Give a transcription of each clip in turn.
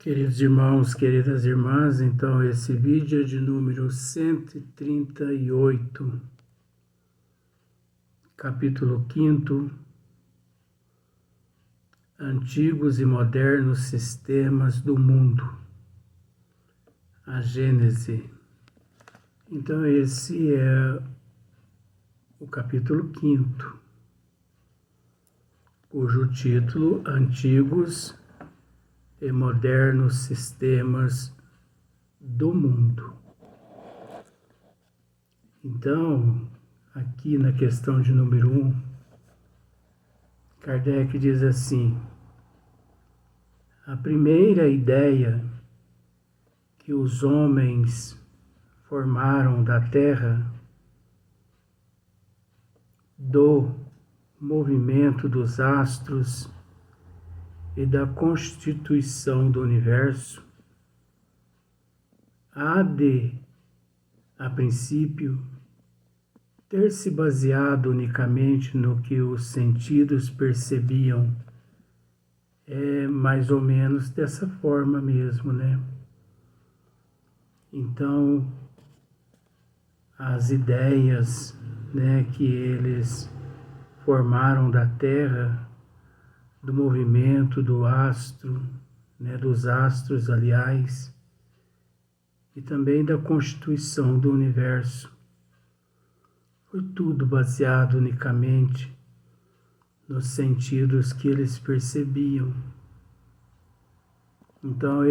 Queridos irmãos, queridas irmãs, então esse vídeo é de número 138, capítulo 5, Antigos e Modernos Sistemas do Mundo, a Gênese. Então esse é o capítulo 5, cujo título Antigos e Modernos Sistemas do Mundo. Então, aqui na questão de número 1, Kardec diz assim: a primeira ideia que os homens formaram da Terra, do movimento dos astros e da constituição do universo, há de, a princípio, ter se baseado unicamente no que os sentidos percebiam. É mais ou menos dessa forma mesmo, né? Então, as ideias, né, que eles formaram da Terra, do movimento do astro, né, dos astros, aliás, e também da constituição do universo, foi tudo baseado unicamente nos sentidos que eles percebiam. Então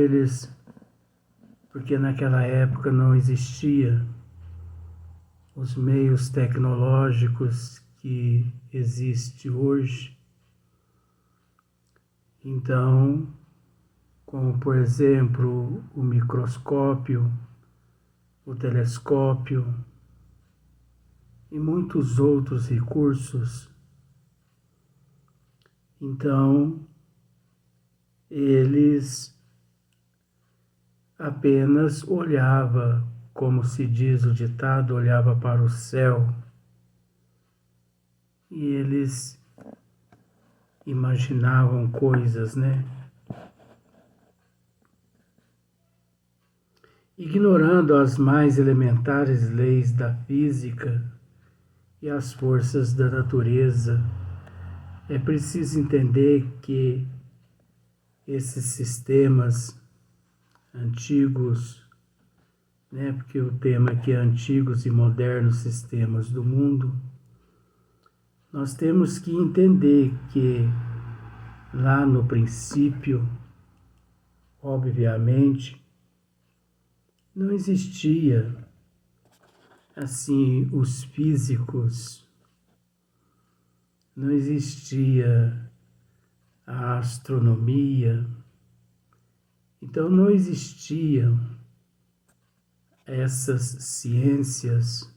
porque naquela época não existia os meios tecnológicos que existem hoje. Então, como por exemplo o microscópio, o telescópio e muitos outros recursos, então eles apenas olhavam, como se diz o ditado, olhava para o céu e eles imaginavam coisas, né? Ignorando as mais elementares leis da física e as forças da natureza, é preciso entender que esses sistemas antigos, né, porque o tema aqui é Antigos e Modernos Sistemas do Mundo, nós temos que entender que lá no princípio, obviamente, não existia assim os físicos, não existia a astronomia, então não existiam essas ciências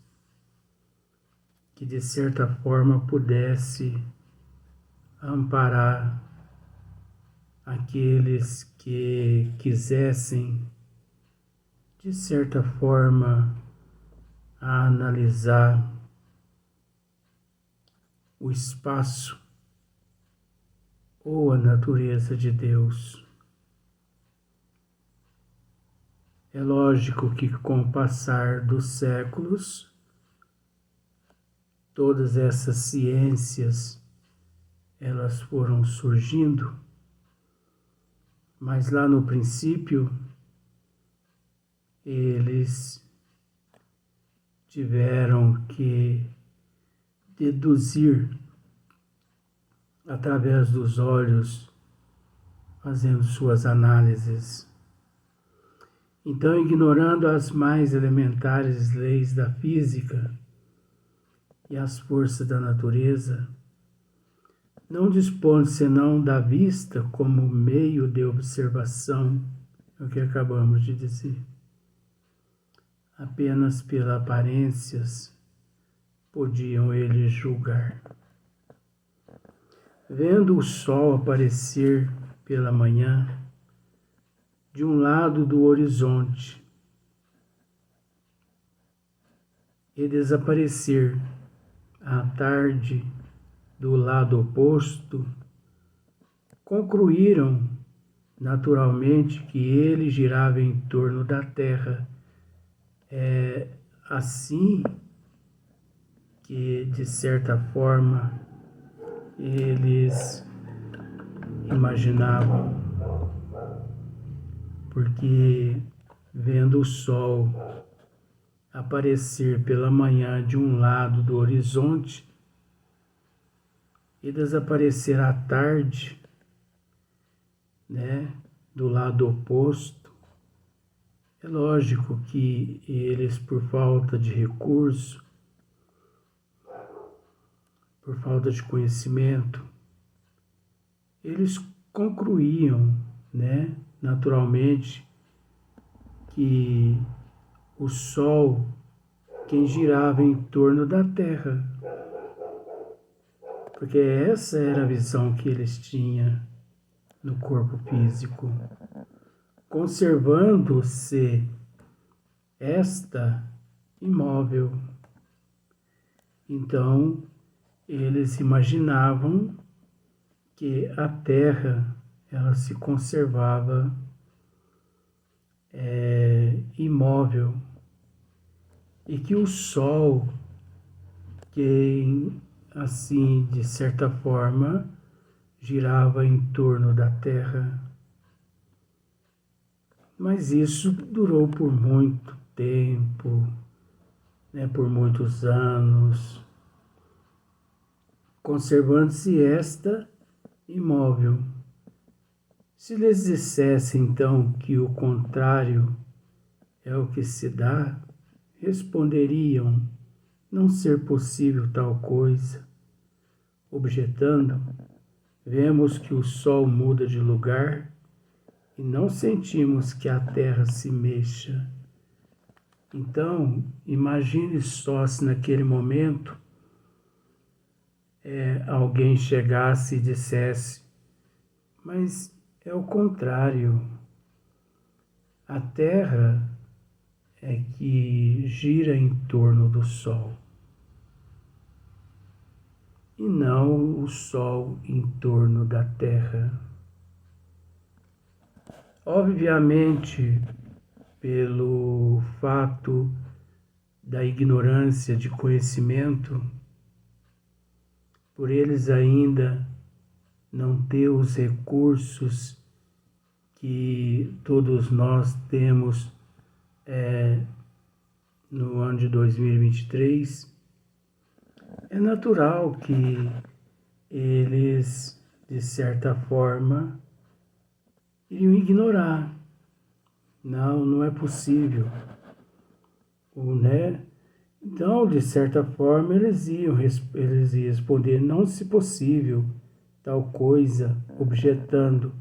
que de certa forma pudesse amparar aqueles que quisessem de certa forma a analisar o espaço ou a natureza de Deus. É lógico que com o passar dos séculos, todas essas ciências, elas foram surgindo, mas lá no princípio, eles tiveram que deduzir através dos olhos, fazendo suas análises. Então, ignorando as mais elementares leis da física e as forças da natureza, não dispõe senão da vista como meio de observação, é o que acabamos de dizer. Apenas pelas aparências podiam eles julgar. Vendo o sol aparecer pela manhã, de um lado do horizonte, e desaparecer à tarde do lado oposto, concluíram naturalmente que ele girava em torno da Terra. É assim que, de certa forma, eles imaginavam, porque vendo o Sol aparecer pela manhã de um lado do horizonte e desaparecer à tarde, né, do lado oposto, é lógico que eles, por falta de recurso, por falta de conhecimento, eles concluíam, né, naturalmente, que o Sol quem girava em torno da Terra, porque essa era a visão que eles tinham no corpo físico, conservando-se esta imóvel. Então, eles imaginavam que a Terra ela se conservava imóvel e que o Sol, que assim, de certa forma, girava em torno da Terra. Mas isso durou por muito tempo, né, por muitos anos, conservando-se esta imóvel. Se lhes dissesse então que o contrário é o que se dá, responderiam não ser possível tal coisa, objetando: vemos que o Sol muda de lugar e não sentimos que a Terra se mexa. Então, imagine só se naquele momento alguém chegasse e dissesse: mas é o contrário, a Terra é que gira em torno do Sol e não o Sol em torno da Terra. Obviamente, pelo fato da ignorância de conhecimento, por eles ainda não ter os recursos que todos nós temos no ano de 2023, é natural que eles, de certa forma, iriam ignorar. Não, não é possível. Né? Então, de certa forma, eles iam responder: não se possível tal coisa, objetando: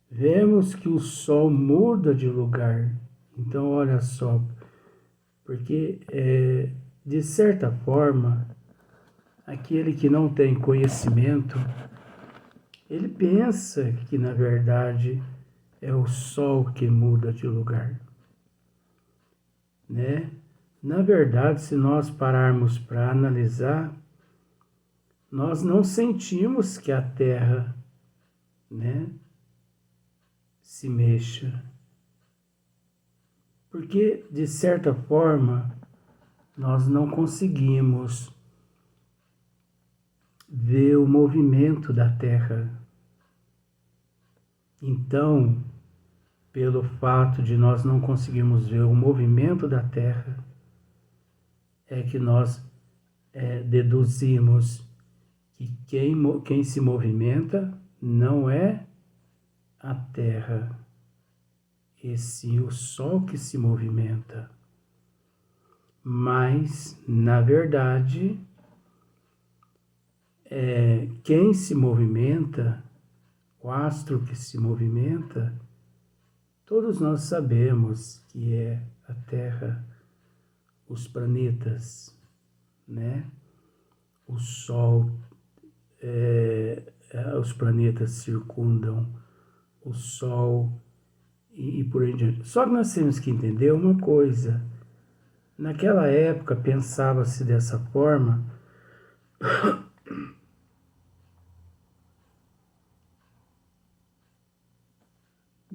vemos que o Sol muda de lugar. Então, olha só, porque, de certa forma, aquele que não tem conhecimento, ele pensa que, na verdade, é o Sol que muda de lugar, né? Na verdade, se nós pararmos para analisar, nós não sentimos que a Terra, né, se mexa. Porque, de certa forma, nós não conseguimos ver o movimento da Terra. Então, pelo fato de nós não conseguirmos ver o movimento da Terra, é que nós deduzimos que quem se movimenta não é a Terra, e sim o Sol que se movimenta. Mas, na verdade, quem se movimenta, o astro que se movimenta, todos nós sabemos que é a Terra, os planetas, né? O Sol, os planetas circundam o Sol e por aí diante. Só que nós temos que entender uma coisa. Naquela época pensava-se dessa forma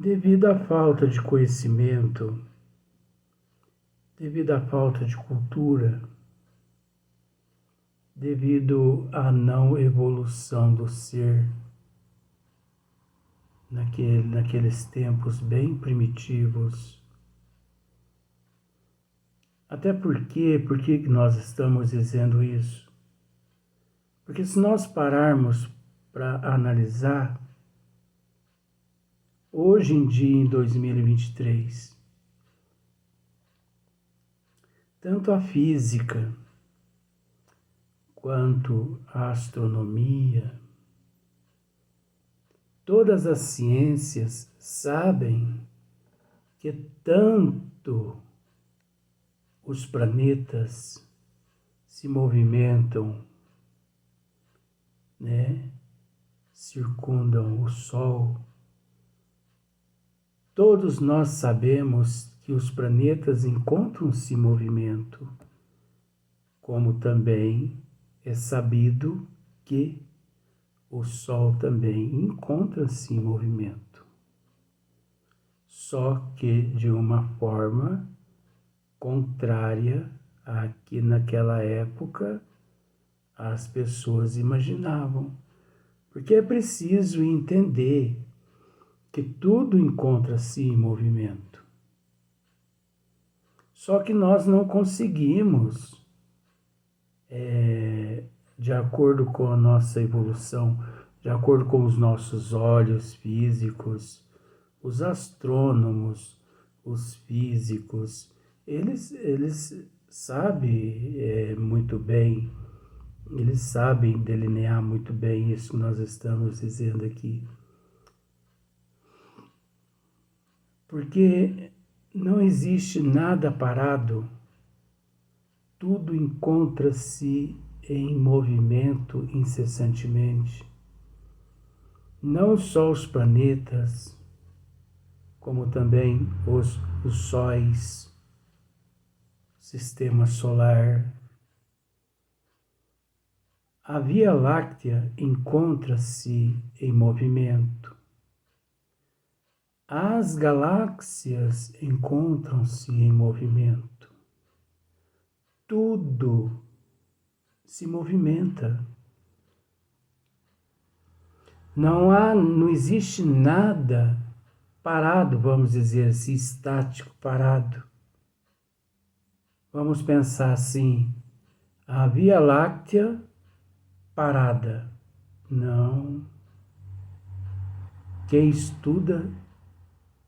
devido à falta de conhecimento, devido à falta de cultura, devido à não evolução do ser naqueles tempos bem primitivos. Até porque, por que nós estamos dizendo isso? Porque se nós pararmos para analisar, hoje em dia, em 2023, tanto a física quanto a astronomia, todas as ciências sabem que tanto os planetas se movimentam, né? Circundam o Sol. Todos nós sabemos que os planetas encontram-se em movimento, como também é sabido que o Sol também encontra-se em movimento, só que de uma forma contrária à que naquela época as pessoas imaginavam. Porque é preciso entender que tudo encontra-se em movimento. Só que nós não conseguimos, de acordo com a nossa evolução, de acordo com os nossos olhos físicos, os astrônomos, os físicos, eles sabem muito bem, eles sabem delinear muito bem isso que nós estamos dizendo aqui. Porque não existe nada parado, tudo encontra-se em movimento incessantemente. Não só os planetas, como também os sóis, sistema solar. A Via Láctea encontra-se em movimento. As galáxias encontram-se em movimento. Tudo se movimenta. Não existe nada parado, vamos dizer assim, estático, parado. Vamos pensar assim, a Via Láctea parada. Não. Quem estuda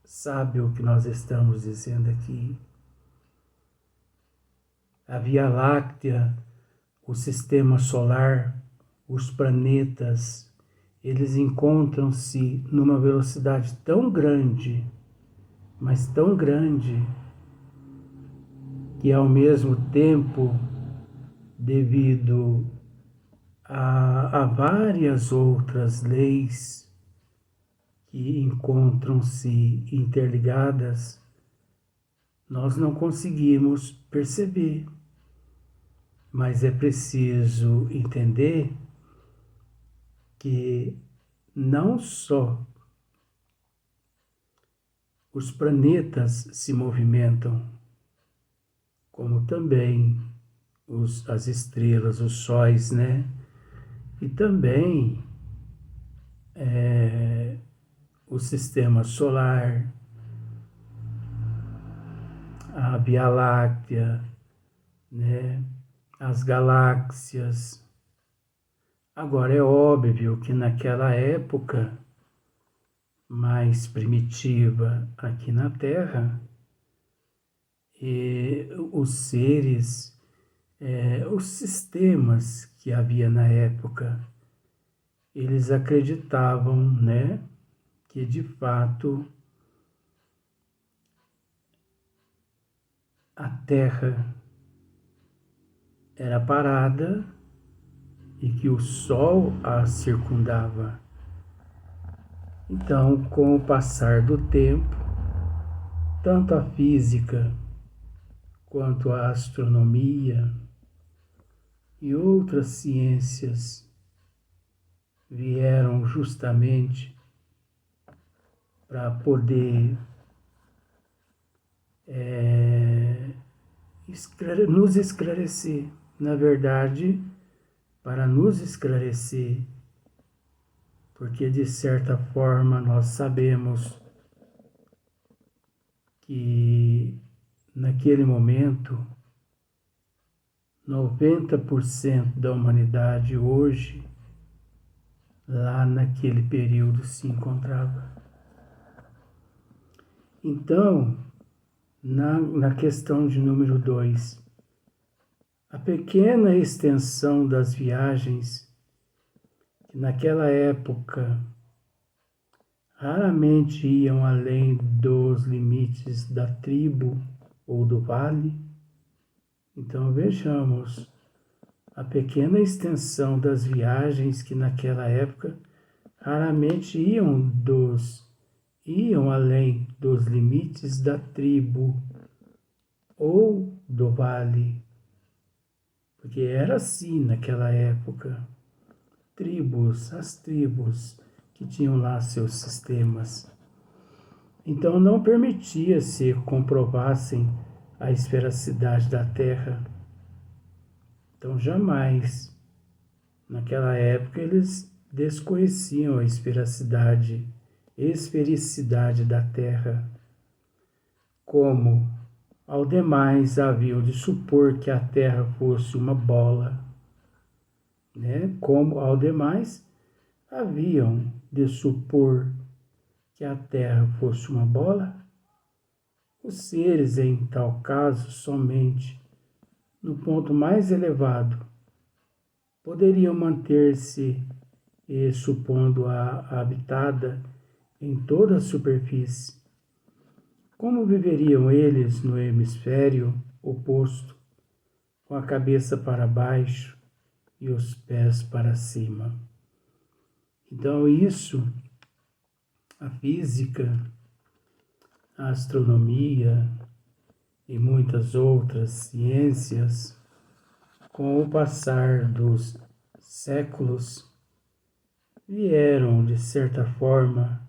sabe o que nós estamos dizendo aqui. A Via Láctea, o sistema solar, os planetas, eles encontram-se numa velocidade tão grande, mas tão grande, que ao mesmo tempo, devido a várias outras leis que encontram-se interligadas, nós não conseguimos perceber. Mas é preciso entender que não só os planetas se movimentam, como também as estrelas, os sóis, né? E também o sistema solar, a Via Láctea, né? As galáxias. Agora, é óbvio que naquela época mais primitiva aqui na Terra, os seres, os sistemas que havia na época, eles acreditavam, né, que de fato a Terra era parada e que o Sol a circundava. Então, com o passar do tempo, tanto a física quanto a astronomia e outras ciências vieram justamente para poder nos esclarecer. Na verdade, para nos esclarecer, porque de certa forma nós sabemos que naquele momento 90% da humanidade hoje lá naquele período se encontrava. Então, na questão de número 2, a pequena extensão das viagens, que naquela época raramente iam além dos limites da tribo ou do vale. Então vejamos, a pequena extensão das viagens que naquela época raramente iam além dos limites da tribo ou do vale, porque era assim naquela época. As tribos que tinham lá seus sistemas. Então não permitia-se comprovassem a esfericidade da Terra. Então jamais, naquela época, eles desconheciam a esfericidade da Terra, como ao demais haviam de supor que a Terra fosse uma bola, como ao demais haviam de supor que a Terra fosse uma bola, os seres, em tal caso, somente no ponto mais elevado, poderiam manter-se, supondo-a habitada em toda a superfície. Como viveriam eles no hemisfério oposto, com a cabeça para baixo e os pés para cima? Então isso, a física, a astronomia e muitas outras ciências, com o passar dos séculos, vieram, de certa forma,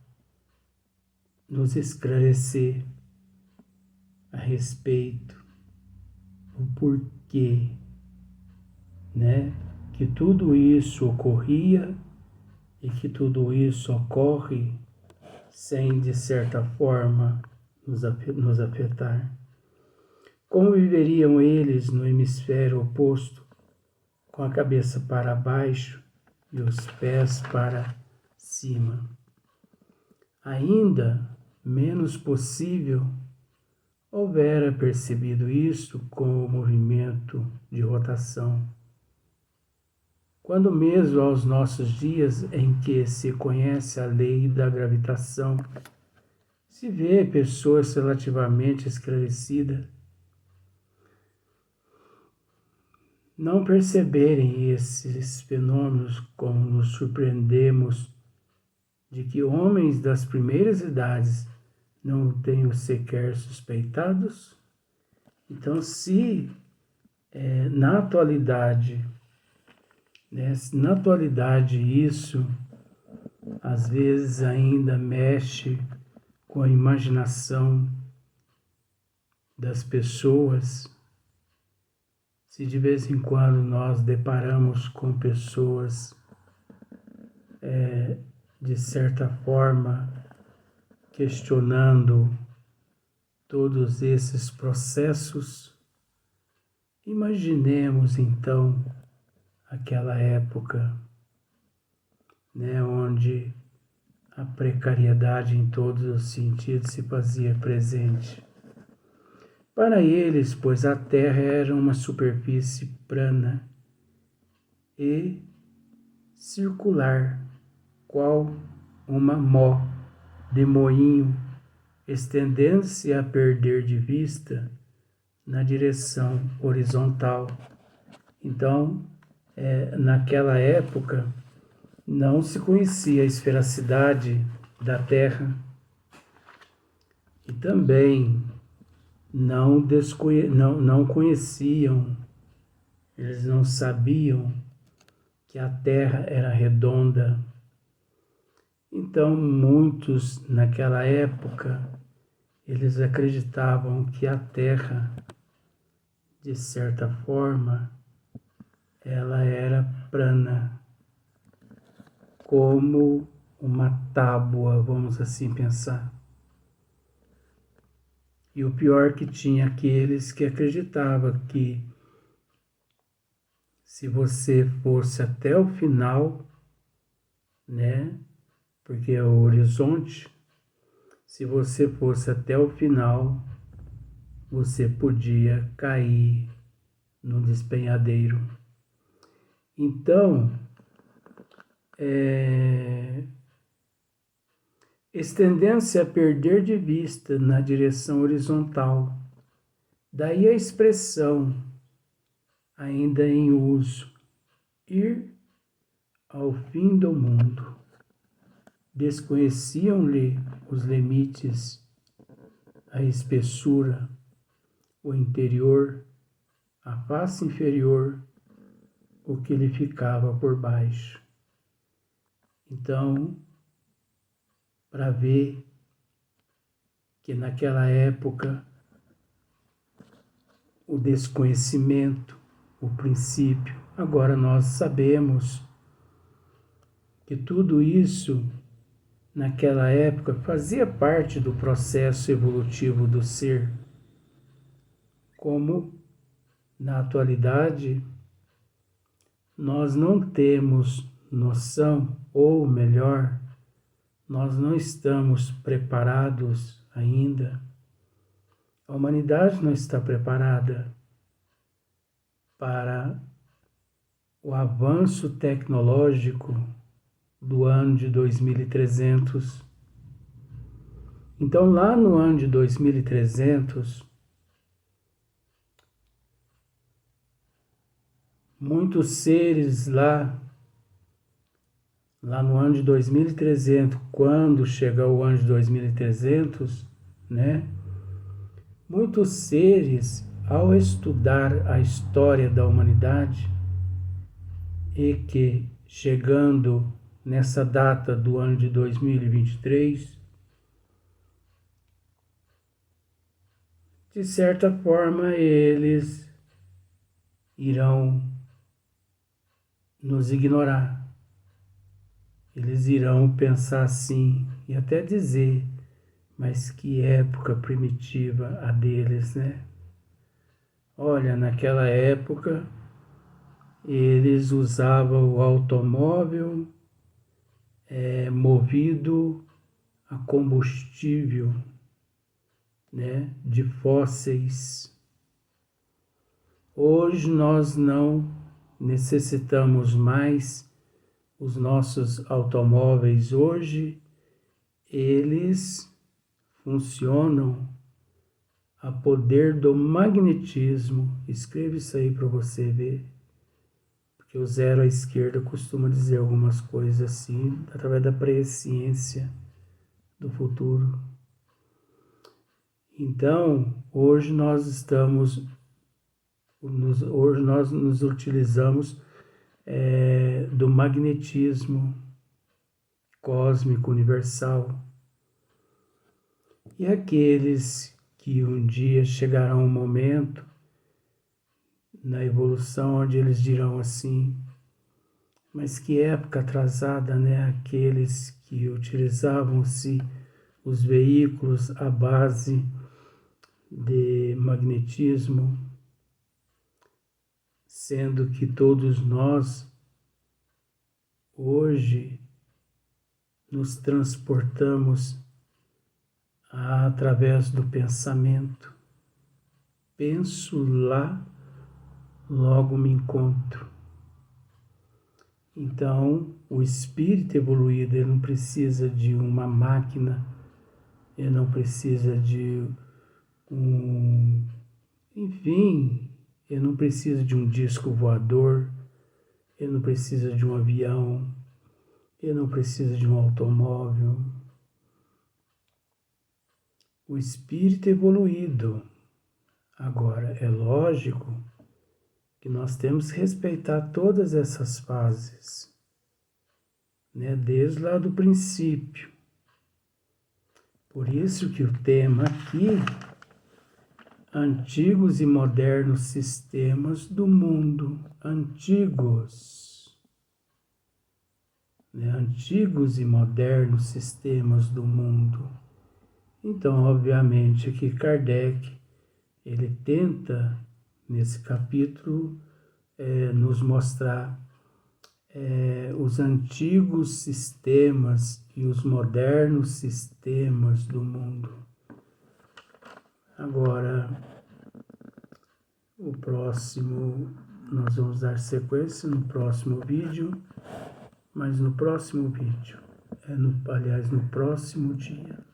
nos esclarecer a respeito do porquê, que tudo isso ocorria e que tudo isso ocorre sem, de certa forma, nos afetar. Como viveriam eles no hemisfério oposto, com a cabeça para baixo e os pés para cima? Ainda menos possível houvera percebido isto com o movimento de rotação, quando mesmo aos nossos dias em que se conhece a lei da gravitação, se vê pessoas relativamente esclarecidas não perceberem esses fenômenos, como nos surpreendemos de que homens das primeiras idades não o tenham sequer suspeitados. Então, se na atualidade isso às vezes ainda mexe com a imaginação das pessoas, se de vez em quando nós deparamos com pessoas de certa forma questionando todos esses processos, imaginemos então aquela época, onde a precariedade em todos os sentidos se fazia presente. Para eles, pois a Terra era uma superfície plana e circular, qual uma mó de moinho, estendendo-se a perder de vista na direção horizontal. Então, naquela época, não se conhecia a esfericidade da Terra e também não conheciam, eles não sabiam que a Terra era redonda. Então, muitos naquela época, eles acreditavam que a Terra, de certa forma, ela era plana, como uma tábua, vamos assim pensar. E o pior que tinha aqueles que acreditavam que se você fosse até o final, né? Porque é o horizonte, se você fosse até o final, você podia cair no despenhadeiro. Então, estendendo-se a perder de vista na direção horizontal. Daí a expressão, ainda em uso, ir ao fim do mundo. Desconheciam-lhe os limites, a espessura, o interior, a face inferior, o que lhe ficava por baixo. Então, para ver que naquela época o desconhecimento, o princípio, agora nós sabemos que tudo isso naquela época fazia parte do processo evolutivo do ser, como na atualidade nós não temos noção, ou melhor, nós não estamos preparados ainda. A humanidade não está preparada para o avanço tecnológico do ano de 2300. Então, lá no ano de 2300, muitos seres lá no ano de 2300, quando chega o ano de 2300, né? Muitos seres, ao estudar a história da humanidade, e que, chegando nessa data do ano de 2023, de certa forma eles irão nos ignorar. Eles irão pensar assim e até dizer, mas que época primitiva a deles, né? Olha, naquela época eles usavam o automóvel movido a combustível, né, de fósseis. Hoje nós não necessitamos mais os nossos automóveis. Hoje eles funcionam a poder do magnetismo. Escreva isso aí para você ver. Porque o zero à esquerda costuma dizer algumas coisas assim, através da presciência do futuro. Então, hoje nós nos utilizamos do magnetismo cósmico universal. E aqueles que um dia chegarão um momento na evolução onde eles dirão assim, mas que época atrasada, né? Aqueles que utilizavam-se os veículos à base de magnetismo, sendo que todos nós hoje nos transportamos através do pensamento. Penso lá, logo me encontro. Então, o espírito evoluído, ele não precisa de uma máquina, ele não precisa de enfim, ele não precisa de um disco voador, ele não precisa de um avião, ele não precisa de um automóvel. O espírito evoluído. Agora, é lógico que nós temos que respeitar todas essas fases, né, desde lá do princípio. Por isso que o tema aqui, antigos e modernos sistemas do mundo, antigos, né, antigos e modernos sistemas do mundo. Então, obviamente, que Kardec, ele tenta, nesse capítulo, nos mostrar os antigos sistemas e os modernos sistemas do mundo. Agora, o próximo, nós vamos dar sequência no próximo vídeo, mas no próximo vídeo, aliás, no próximo dia.